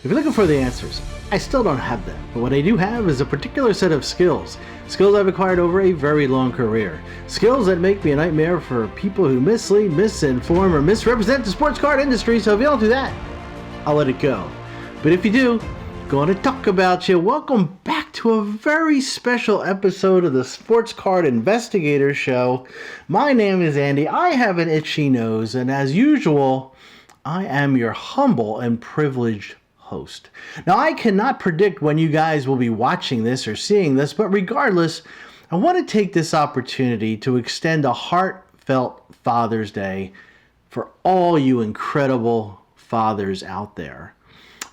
If you're looking for the answers, I still don't have them, but what I do have is a particular set of skills. Skills I've acquired over a very long career. Skills that make me a nightmare for people who mislead, misinform, or misrepresent the sports card industry, so if you don't do that, I'll let it go. But if you do, going to talk about you. Welcome back to a very special episode of the Sports Card Investigator Show. My name is Andy. I have an itchy nose, and as usual, I am your humble and privileged host. Now, I cannot predict when you guys will be watching this or seeing this, but regardless, I want to take this opportunity to extend a heartfelt Father's Day for all you incredible fathers out there.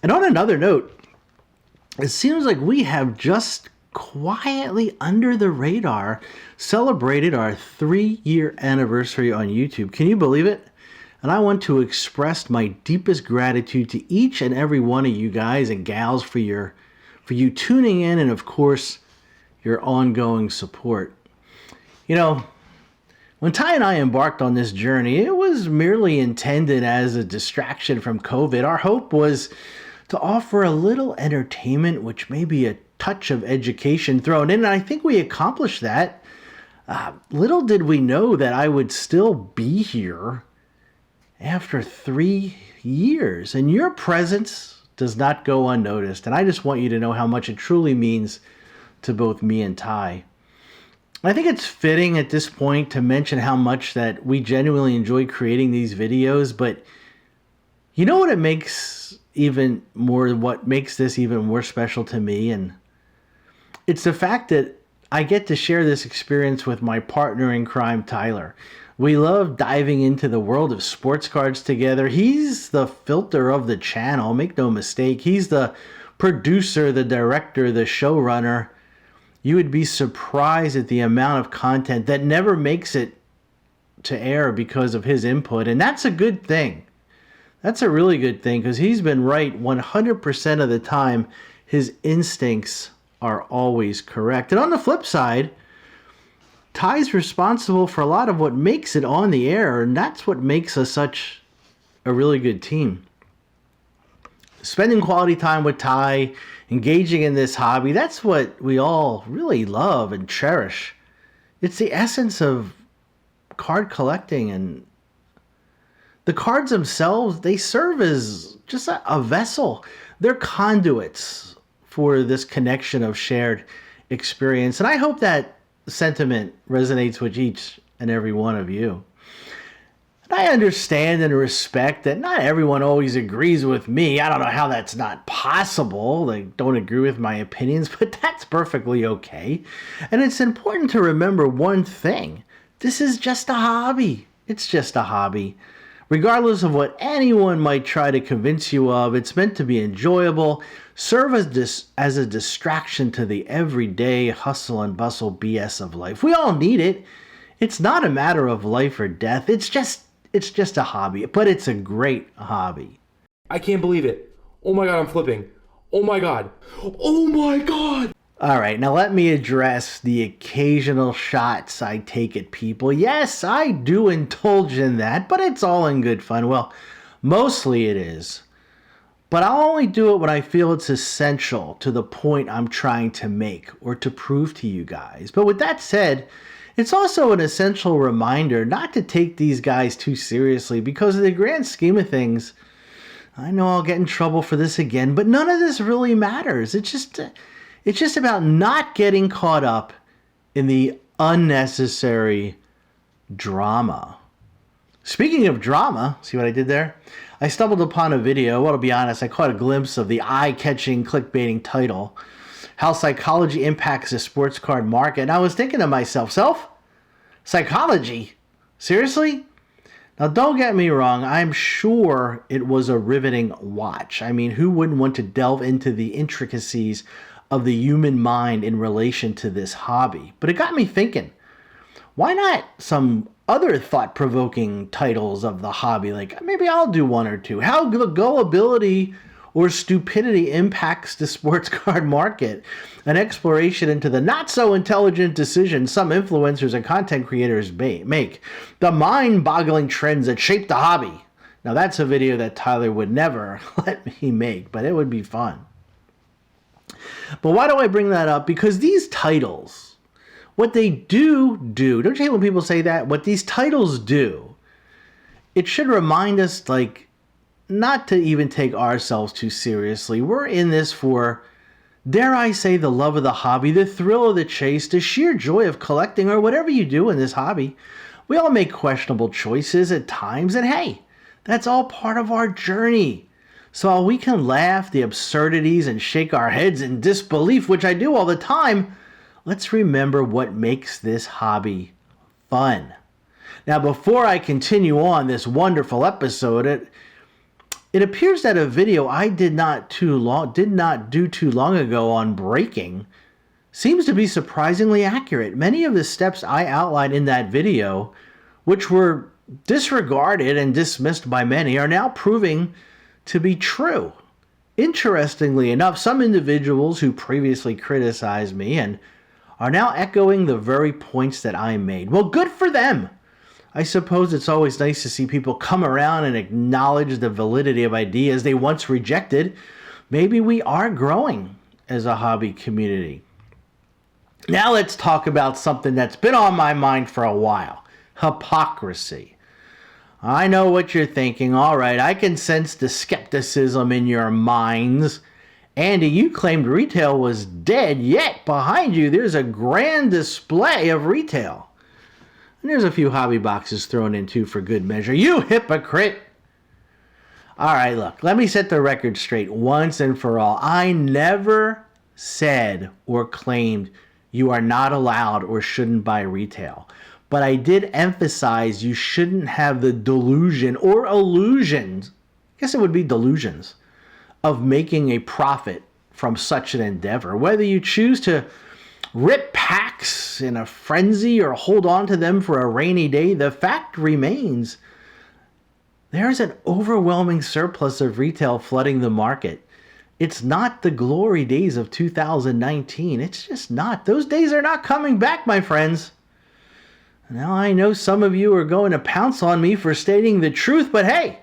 And on another note, it seems like we have just quietly under the radar celebrated our 3-year anniversary on YouTube. Can you believe it? And I want to express my deepest gratitude to each and every one of you guys and gals for you tuning in and, of course, your ongoing support. You know, when Ty and I embarked on this journey, it was merely intended as a distraction from COVID. Our hope was to offer a little entertainment, which may be a touch of education thrown in, and I think we accomplished that. Little did we know that I would still be here after 3 years, and your presence does not go unnoticed, and I just want you to know how much it truly means to both me and Ty. I think it's fitting at this point to mention how much that we genuinely enjoy creating these videos, but you know what makes this even more special to me, and it's the fact that I get to share this experience with my partner in crime, Tyler. We love diving into the world of sports cards together. He's the filter of the channel, make no mistake. He's the producer, the director, the showrunner. You would be surprised at the amount of content that never makes it to air because of his input, and that's a good thing. That's a really good thing because he's been right 100% of the time. His instincts are always correct. And on the flip side, Ty's responsible for a lot of what makes it on the air, and that's what makes us such a really good team. Spending quality time with Ty, engaging in this hobby, that's what we all really love and cherish. It's the essence of card collecting, and the cards themselves, they serve as just a vessel. They're conduits for this connection of shared experience, and I hope that sentiment resonates with each and every one of you. And I understand and respect that not everyone always agrees with me. I don't know how that's not possible. They don't agree with my opinions, but that's perfectly okay. And it's important to remember one thing. This is just a hobby. It's just a hobby. Regardless of what anyone might try to convince you of, it's meant to be enjoyable, serve as a distraction to the everyday hustle and bustle BS of life. We all need it. It's not a matter of life or death. It's just a hobby, but it's a great hobby. I can't believe it. Oh my God, I'm flipping. Oh my God. Oh my God. All right, now let me address the occasional shots I take at people. Yes, I do indulge in that, but it's all in good fun. Well, mostly it is. But I'll only do it when I feel it's essential to the point I'm trying to make or to prove to you guys. But with that said, it's also an essential reminder not to take these guys too seriously because in the grand scheme of things, I know I'll get in trouble for this again, but none of this really matters. It's just about not getting caught up in the unnecessary drama. Speaking of drama, see what I did there? I stumbled upon a video. Well, to be honest, I caught a glimpse of the eye-catching, clickbaiting title, How Psychology Impacts the Sports Card Market. And I was thinking to myself, psychology? Seriously? Now, don't get me wrong. I'm sure it was a riveting watch. I mean, who wouldn't want to delve into the intricacies of the human mind in relation to this hobby? But it got me thinking, why not some other thought-provoking titles of the hobby? Like, maybe I'll do one or two. How the gullibility or stupidity impacts the sports card market. An exploration into the not-so-intelligent decisions some influencers and content creators make. The mind-boggling trends that shape the hobby. Now that's a video that Tyler would never let me make, but it would be fun. But why do I bring that up? Because these titles, what they do, don't you hate when people say that? What these titles do, it should remind us, like, not to even take ourselves too seriously. We're in this for, dare I say, the love of the hobby, the thrill of the chase, the sheer joy of collecting, or whatever you do in this hobby. We all make questionable choices at times, and hey, that's all part of our journey. So while we can laugh the absurdities and shake our heads in disbelief, which I do all the time, let's remember what makes this hobby fun. Now, before I continue on this wonderful episode, it appears that a video I did not do too long ago on breaking seems to be surprisingly accurate. Many of the steps I outlined in that video, which were disregarded and dismissed by many, are now proving to be true. Interestingly enough, some individuals who previously criticized me and are now echoing the very points that I made. Well, good for them. I suppose it's always nice to see people come around and acknowledge the validity of ideas they once rejected. Maybe we are growing as a hobby community. Now let's talk about something that's been on my mind for a while. Hypocrisy. I know what you're thinking. All right, I can sense the skepticism in your minds. Andy, you claimed retail was dead, yet behind you there's a grand display of retail. And there's a few hobby boxes thrown in too for good measure. You hypocrite! All right, look, let me set the record straight once and for all. I never said or claimed you are not allowed or shouldn't buy retail. But I did emphasize you shouldn't have the delusion or illusions, I guess it would be delusions, of making a profit from such an endeavor. Whether you choose to rip packs in a frenzy or hold on to them for a rainy day, the fact remains there's an overwhelming surplus of retail flooding the market. It's not the glory days of 2019. It's just not. Those days are not coming back, my friends. Now, I know some of you are going to pounce on me for stating the truth, but hey,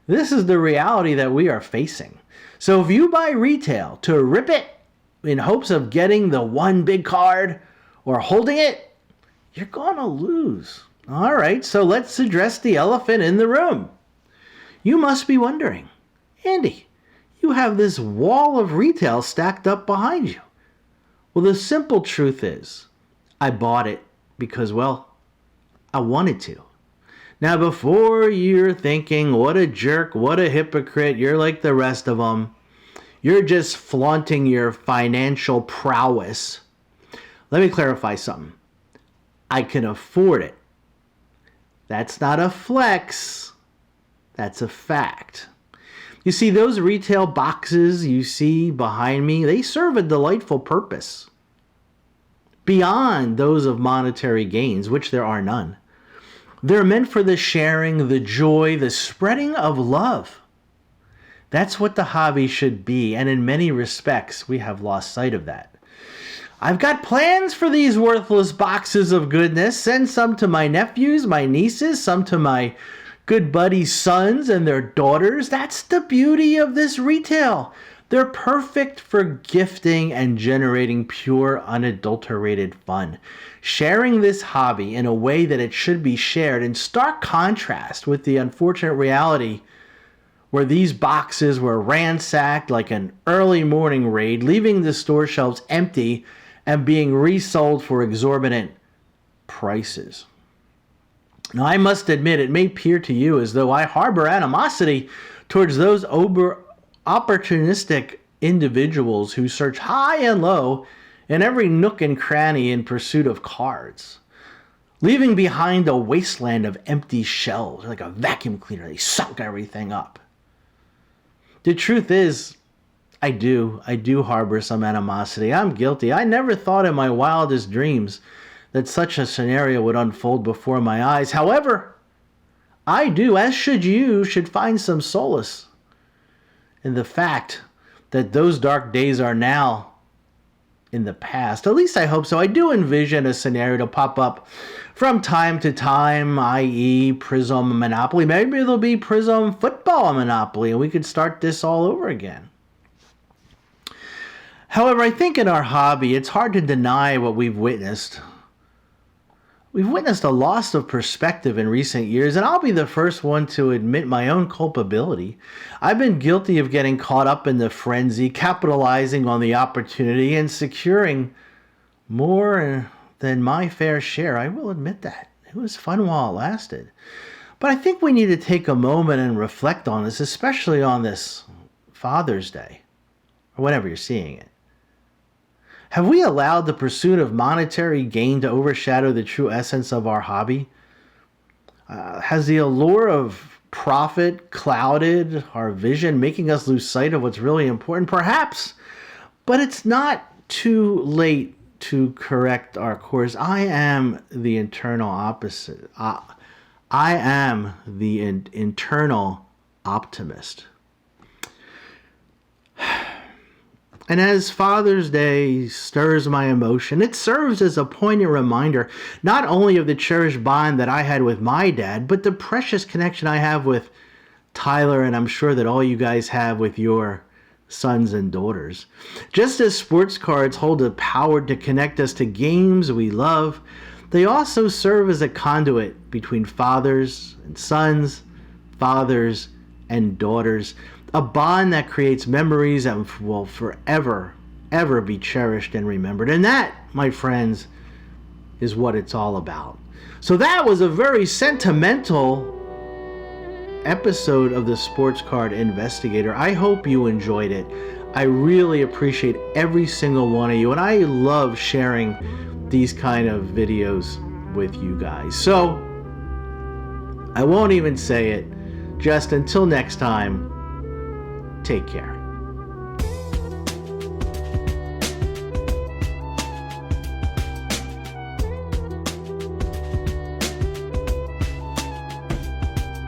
this is the reality that we are facing. So if you buy retail to rip it in hopes of getting the one big card or holding it, you're going to lose. All right, so let's address the elephant in the room. You must be wondering, Andy, you have this wall of retail stacked up behind you. Well, the simple truth is, I bought it because, well, I wanted to. Now, before you're thinking, what a jerk, what a hypocrite, you're like the rest of them, you're just flaunting your financial prowess. Let me clarify something. I can afford it. That's not a flex. That's a fact. You see, those retail boxes you see behind me, they serve a delightful purpose. Beyond those of monetary gains, which there are none. They're meant for the sharing, the joy, the spreading of love. That's what the hobby should be, and in many respects, we have lost sight of that. I've got plans for these worthless boxes of goodness. Send some to my nephews, my nieces, some to my good buddies' sons and their daughters. That's the beauty of this retail. They're perfect for gifting and generating pure, unadulterated fun. Sharing this hobby in a way that it should be shared, in stark contrast with the unfortunate reality where these boxes were ransacked like an early morning raid, leaving the store shelves empty and being resold for exorbitant prices. Now, I must admit, it may appear to you as though I harbor animosity towards those opportunistic individuals who search high and low in every nook and cranny in pursuit of cards, leaving behind a wasteland of empty shelves, like a vacuum cleaner. They suck everything up. The truth is, I do harbor some animosity. I'm guilty. I never thought in my wildest dreams that such a scenario would unfold before my eyes. However, I do, as should you, should find some solace in the fact that those dark days are now in the past. At least I hope so. I do envision a scenario to pop up from time to time, i.e. Prism Monopoly. Maybe there'll be Prism Football Monopoly, and we could start this all over again. However, I think in our hobby, it's hard to deny what we've witnessed. We've witnessed a loss of perspective in recent years, and I'll be the first one to admit my own culpability. I've been guilty of getting caught up in the frenzy, capitalizing on the opportunity, and securing more than my fair share. I will admit that. It was fun while it lasted. But I think we need to take a moment and reflect on this, especially on this Father's Day, or whenever you're seeing it. Have we allowed the pursuit of monetary gain to overshadow the true essence of our hobby? Has the allure of profit clouded our vision, making us lose sight of what's really important? Perhaps, but it's not too late to correct our course. I am the internal opposite. I am the internal optimist. And as Father's Day stirs my emotion, it serves as a poignant reminder not only of the cherished bond that I had with my dad, but the precious connection I have with Tyler, and I'm sure that all you guys have with your sons and daughters. Just as sports cards hold the power to connect us to games we love, they also serve as a conduit between fathers and sons, fathers and daughters. A bond that creates memories that will forever, ever be cherished and remembered. And that, my friends, is what it's all about. So that was a very sentimental episode of the Sports Card Investigator. I hope you enjoyed it. I really appreciate every single one of you. And I love sharing these kind of videos with you guys. So I won't even say it. Just until next time. Take care.